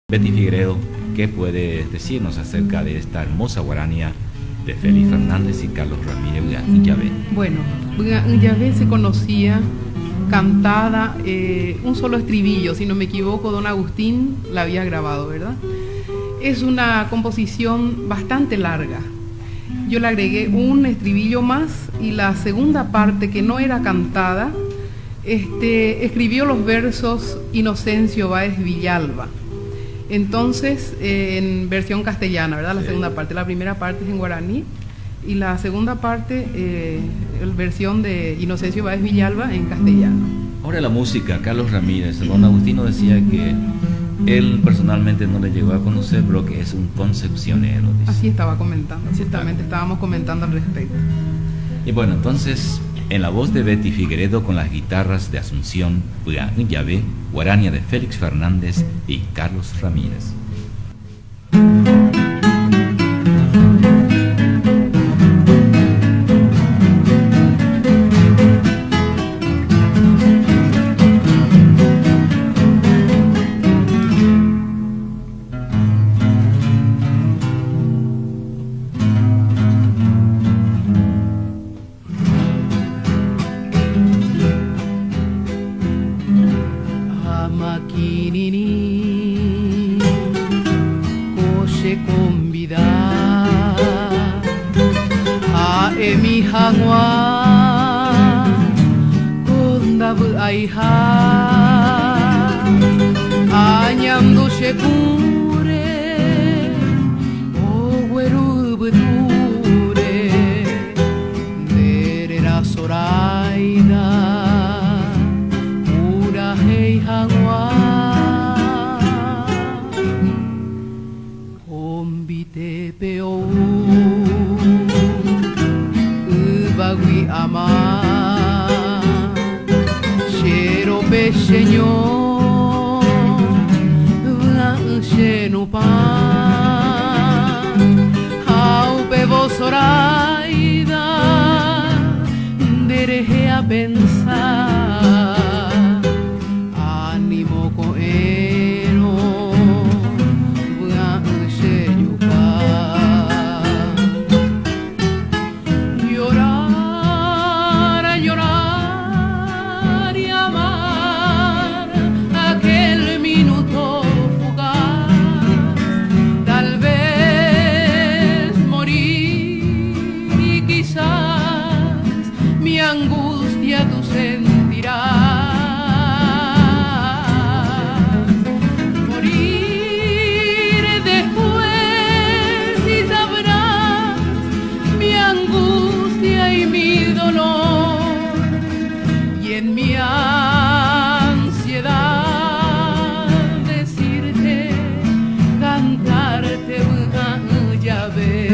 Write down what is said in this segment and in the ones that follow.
Betty Figueredo, ¿qué puede decirnos acerca de esta hermosa guarania de Félix Fernández y Carlos Ramírez Ullabé? Bueno, Ullabé se conocía cantada, un solo estribillo, si no me equivoco, don Agustín la había grabado, ¿verdad? Es una composición bastante larga. Yo le agregué un estribillo más y la segunda parte, que no era cantada, escribió los versos Inocencio Báez Villalba. Entonces, en versión castellana, ¿verdad? La segunda parte. La primera parte es en guaraní y la segunda parte, versión de Inocencio Báez Villalba en castellano. Ahora la música, Carlos Ramírez. Don Agustino decía que él personalmente no le llegó a conocer, pero que es un concepcionero. Dice. Así estaba comentando, ciertamente estábamos comentando al respecto. Y bueno, entonces, en la voz de Betty Figueredo con las guitarras de Asunción Ullabé, guarania de Félix Fernández y Carlos Ramírez. Makinini kose konbida a emi hangwa kondabu aiha anyam do shekure o weru buture derera soraida ura hei hangwa Tepeo Ubagui ama Shero pesheño Sheno pa Haupe vosoraida Dereje a pensar Ánimo coero angustia tú sentirás morir después y sabrás mi angustia y mi dolor y en mi ansiedad decirte, cantarte Ullabé.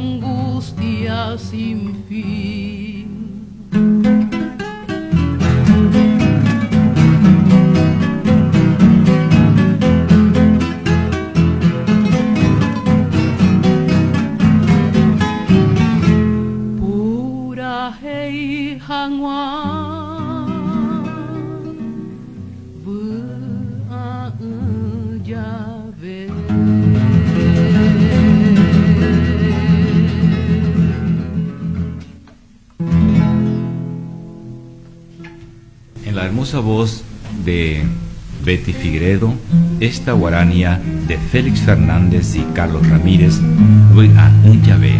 Angustia sin fin. Pura hei hangwa Ullabé. En la hermosa voz de Betty Figueredo, esta guarania de Félix Fernández y Carlos Ramírez, Ullabé.